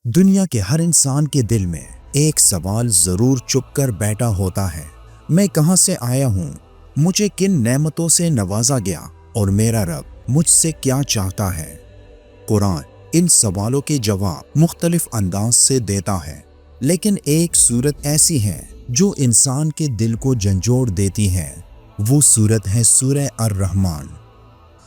दुनिया के हर इंसान के दिल में एक सवाल जरूर चुप कर बैठा होता है। मैं कहां से आया हूं, मुझे किन नेमतों से नवाजा गया और मेरा रब मुझसे क्या चाहता है। कुरान इन सवालों के जवाब मुख्तलिफ अंदाज से देता है, लेकिन एक सूरत ऐसी है जो इंसान के दिल को झंझोड़ देती है। वो सूरत है सूरह अर-रहमान।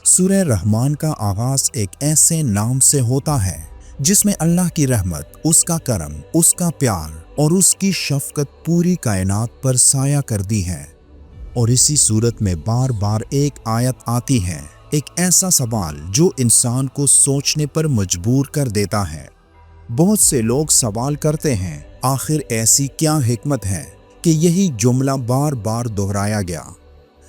सूरह रहमान का आगाज एक ऐसे नाम से होता है जिसमें अल्लाह की रहमत, उसका करम, उसका प्यार और उसकी शफकत पूरी कायनात पर साया करती है। और इसी सूरत में बार बार एक आयत आती है, एक ऐसा सवाल जो इंसान को सोचने पर मजबूर कर देता है। बहुत से लोग सवाल करते हैं, आखिर ऐसी क्या हिकमत है कि यही जुमला बार बार दोहराया गया।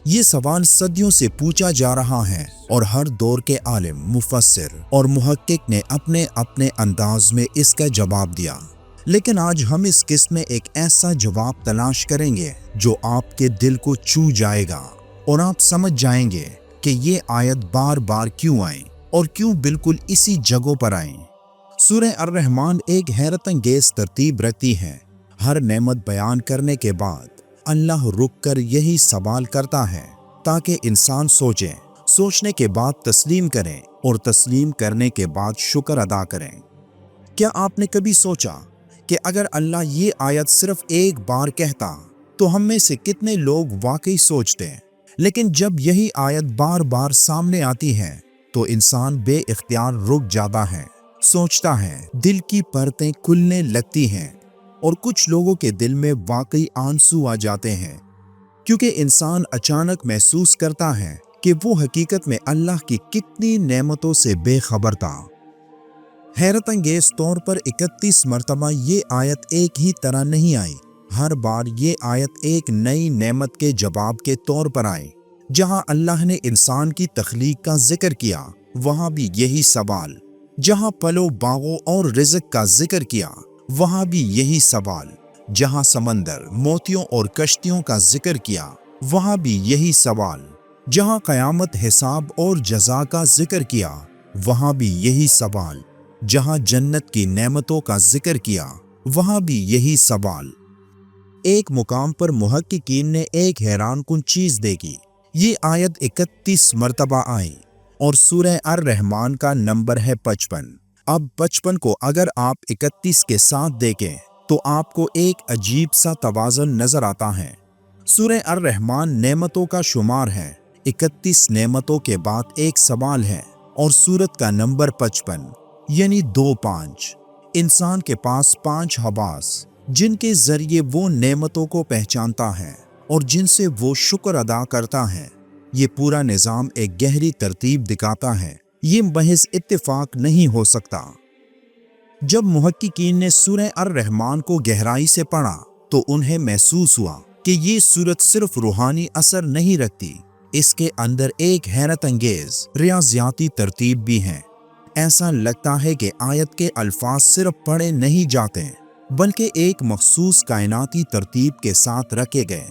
ये सवाल सदियों से पूछा जा रहा है और हर दौर के आलिम, मुफस्सिर और मुहक्किक ने अपने अपने अंदाज में इसका जवाब दिया। लेकिन आज हम इस किस्त में एक ऐसा जवाब तलाश करेंगे जो आपके दिल को छू जाएगा और आप समझ जाएंगे कि ये आयत बार बार क्यों आई और क्यों बिल्कुल इसी जगह पर आई। सूरह अर-रहमान एक हैरत अंगेज तरतीब रखती है। हर नेमत बयान करने के बाद अल्लाह रुक कर यही सवाल करता है ताकि इंसान सोचे, सोचने के बाद तस्लीम करें और तस्लीम करने के बाद शुक्र अदा करें। क्या आपने कभी सोचा कि अगर अल्लाह ये आयत सिर्फ एक बार कहता तो हम में से कितने लोग वाकई सोचते, लेकिन जब यही आयत बार बार सामने आती है तो इंसान बेइख्तियार रुक जाता है, सोचता है, दिल की परतें खुलने लगती हैं और कुछ लोगों के दिल में वाकई आंसू आ जाते हैं, क्योंकि इंसान अचानक महसूस करता है कि वो हकीकत में अल्लाह की कितनी नेमतों से बेखबर था। हैरत अंगेज तौर पर 31 मरतबा ये आयत एक ही तरह नहीं आई। हर बार ये आयत एक नई नेमत के जवाब के तौर पर आई। जहां अल्लाह ने इंसान की तख्लीक का जिक्र किया, वहां भी यही सवाल। जहां पलो बागों और रिज़्क का जिक्र किया, वहां भी यही सवाल। जहां समंदर, मोतियों और कश्तियों का जिक्र किया, वहां भी यही सवाल। जहां क़यामत, हिसाब और जज़ा का जिक्र किया, वहां भी यही सवाल। जहां जन्नत की नेमतों का जिक्र किया, वहां भी यही सवाल। एक मुकाम पर मुहक्किकीन ने एक हैरानकुन चीज देखी। ये आयत 31 मरतबा आई और सूरह अर-रहमान का नंबर है 55। अब 55 को अगर आप 31 के साथ देखें तो आपको एक अजीब सा तवाज़ुन नजर आता है। सूरह अर-रहमान नेमतों का शुमार है। 31 नेमतों के बाद एक सवाल है और सूरत का नंबर 55 यानी 2-5। इंसान के पास 5 हवास जिनके जरिए वो नेमतों को पहचानता है और जिनसे वो शुक्र अदा करता है। ये पूरा निज़ाम एक गहरी तरतीब दिखाता है। ये महज इत्तेफाक नहीं हो सकता। जब मुहक्किकीन ने सूरह अर-रहमान को गहराई से पढ़ा तो उन्हें महसूस हुआ कि ये सूरत सिर्फ रूहानी असर नहीं रखती, इसके अंदर एक हैरत अंगेज रियाज़ियाती तरतीब भी है। ऐसा लगता है कि आयत के अल्फाज सिर्फ पढ़े नहीं जाते बल्कि एक मखसूस कायनाती तरतीब के साथ रखे गए।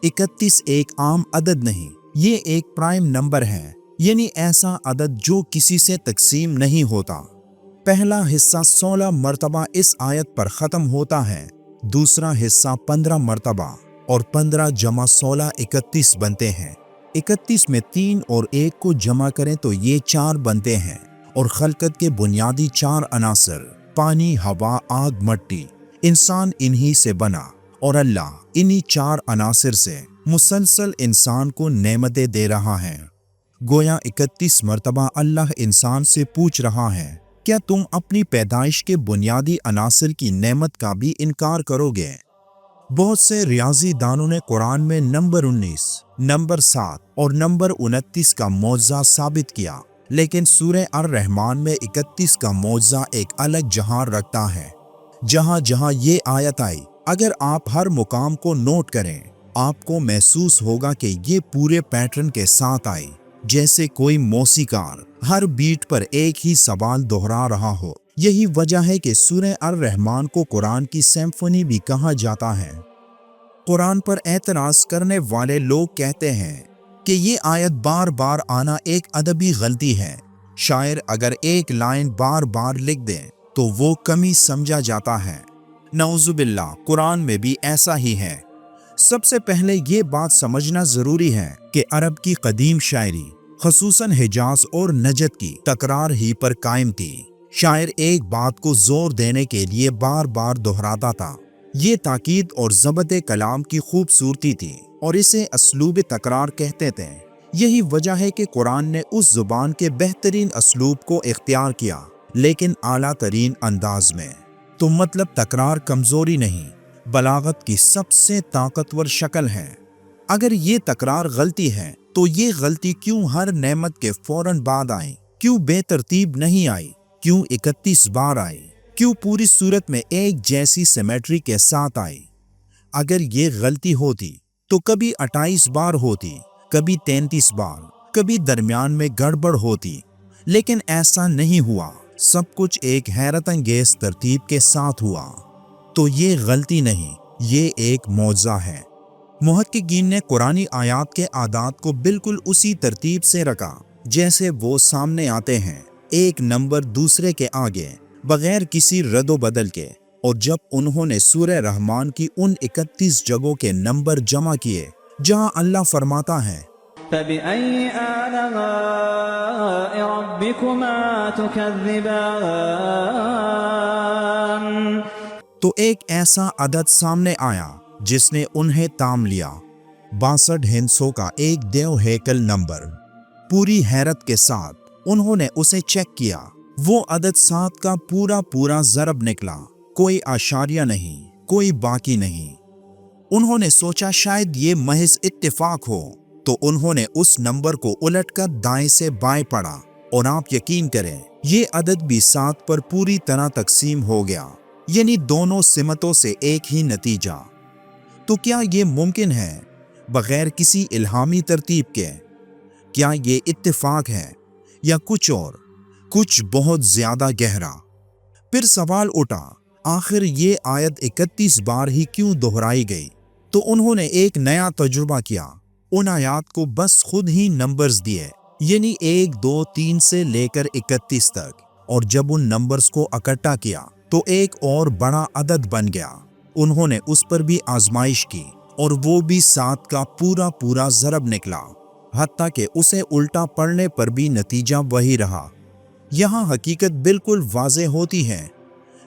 31 एक आम अदद नहीं, ये एक प्राइम नंबर है, यानी ऐसा अदद जो किसी से तकसीम नहीं होता। पहला हिस्सा 16 मरतबा इस आयत पर ख़त्म होता है, दूसरा हिस्सा 15 मरतबा और 15 जमा 16 31 बनते हैं। 31 में 3 और 1 को जमा करें तो ये 4 बनते हैं और खलकत के बुनियादी 4 अनासर पानी, हवा, आग, मट्टी, इंसान इन्हीं से बना और अल्लाह इन्हीं 4 अनासर से मुसलसल इंसान को नेमतें दे रहा है। गोया 31 मरतबा अल्लाह इंसान से पूछ रहा है, क्या तुम अपनी पैदाइश के बुनियादी अनासर की नेमत का भी इनकार करोगे? बहुत से रियाजी दानों ने कुरान में नंबर 19, नंबर 7 और नंबर 29 का मौजज़ा साबित किया, लेकिन सूरह अर-रहमान में 31 का मौजज़ा एक अलग जहां रखता है। जहां जहां ये आयत आई, अगर आप हर मुकाम को नोट करें, आपको महसूस होगा कि ये पूरे पैटर्न के साथ आई, जैसे कोई मौसीकार हर बीट पर एक ही सवाल दोहरा रहा हो। यही वजह है कि सूरह अर-रहमान को कुरान की सिम्फनी भी कहा जाता है। कुरान पर एतराज़ करने वाले लोग कहते हैं कि ये आयत बार बार आना एक अदबी गलती है। शायर अगर एक लाइन बार बार लिख दें तो वो कमी समझा जाता है। नऊजुबिल्लाह, कुरान में भी ऐसा ही है। सबसे पहले ये बात समझना जरूरी है कि अरब की कदीम शायरी खसूसन हिजाज और नजद की तकरार ही पर कायम थी। शायर एक बात को जोर देने के लिए बार बार दोहराता था। ये ताकीद और ज़बत कलाम की खूबसूरती थी और इसे असलूब तकरार कहते थे। यही वजह है कि कुरान ने उस जुबान के बेहतरीन असलूब को इख्तियार किया, लेकिन आला तरीन अंदाज में। तो मतलब तकरार कमजोरी नहीं, बलागत की सबसे ताकतवर शक्ल है। अगर ये तकरार गलती है तो ये गलती क्यों हर नेमत के फौरन बाद आई, क्यों बेतरतीब नहीं आई, क्यों 31 बार आई, क्यों पूरी सूरत में एक जैसी सिमेट्री के साथ आई। अगर ये गलती होती तो कभी 28 बार होती, कभी 33 बार, कभी दरमियान में गड़बड़ होती, लेकिन ऐसा नहीं हुआ। सब कुछ एक हैरत अंगेज तरतीब के साथ हुआ। तो ये गलती नहीं, ये एक मौजज़ा है। मुहक्किकीन ने कुरानी आयात के आदात को बिल्कुल उसी तरतीब से रखा जैसे वो सामने आते हैं, एक नंबर दूसरे के आगे, बगैर किसी रद्दो बदल के। और जब उन्होंने सूरह रहमान की उन 31 जगहों के नंबर जमा किए जहां अल्लाह फरमाता है, फबिअय्यि आलाइ रब्बिकुमा तुकज़्ज़िबान, तो एक ऐसा अदद सामने आया जिसने उन्हें ताम लिया। 62 हिंसों का एक देव हेकल नंबर। पूरी हैरत के साथ उन्होंने उसे चेक किया। वो अदद 7 का पूरा पूरा ज़रब निकला, कोई आशारिया नहीं, कोई बाकी नहीं। उन्होंने सोचा शायद ये महज इत्तेफाक हो, तो उन्होंने उस नंबर को उलटकर दाएं से बाएं पढ़ा और आप यकीन करें ये अदद भी 7 पर पूरी तरह तकसीम हो गया, यानी दोनों सिमतों से एक ही नतीजा। तो क्या ये मुमकिन है बगैर किसी इल्हामी तरतीब के? क्या ये इत्तेफाक है या कुछ और, कुछ बहुत ज्यादा गहरा? फिर सवाल उठा, आखिर ये आयत 31 बार ही क्यों दोहराई गई? तो उन्होंने एक नया तजुर्बा किया। उन आयात को बस खुद ही नंबर्स दिए, यानी 1, 2, 3 से लेकर 31 तक, और जब उन नंबर्स को इकट्ठा किया तो एक और बड़ा अदद बन गया। उन्होंने उस पर भी आजमाइश की और वो भी 7 का पूरा पूरा ज़रब निकला, हत्ता कि उसे उल्टा पढ़ने पर भी नतीजा वही रहा। यहाँ हकीकत बिल्कुल वाज़ेह होती है।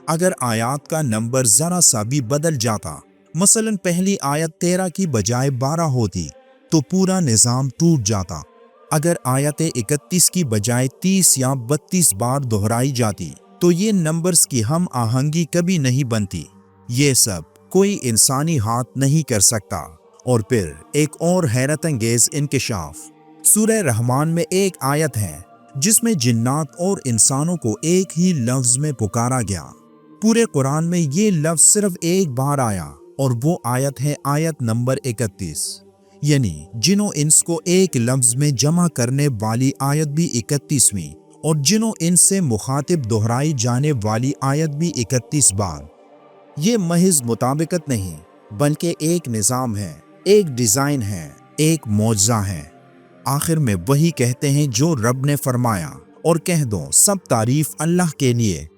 अगर आयत का नंबर ज़रा सा भी बदल जाता, मसलन पहली आयत 13 की बजाय 12 होती, तो पूरा निज़ाम टूट जाता। अगर आयत 31 की बजाय 30 या 32 बार दोहराई जाती तो ये नंबर्स की हम आहंगी कभी नहीं बनती। ये सब कोई इंसानी हाथ नहीं कर सकता। और फिर एक और हैरत अंगेज इंकिशाफ। सूरह रहमान में एक आयत है जिसमें जिन्नात और इंसानों को एक ही लफ्ज में पुकारा गया। पूरे कुरान में ये लफ्ज सिर्फ एक बार आया और वो आयत है आयत नंबर 31, यानी जिनो इंस को एक लफ्ज में जमा करने वाली आयत भी 31वीं और जिनो इंस से मुखातिब दोहराई जाने वाली आयत भी 31 बार। ये महज मुताबिकत नहीं बल्कि एक निज़ाम है, एक डिज़ाइन है, एक मौजज़ा है। आखिर में वही कहते हैं जो रब ने फरमाया, और कह दो सब तारीफ अल्लाह के लिए।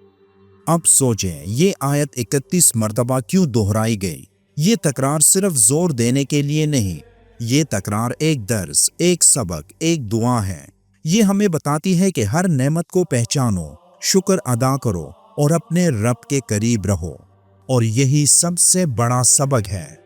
अब सोचें ये आयत 31 मरतबा क्यों दोहराई गई? ये तकरार सिर्फ जोर देने के लिए नहीं, ये तकरार एक दर्स, एक सबक, एक दुआ है। ये हमें बताती है कि हर नेमत को पहचानो, शुक्र अदा करो और अपने रब के करीब रहो। और यही सबसे बड़ा सबक है।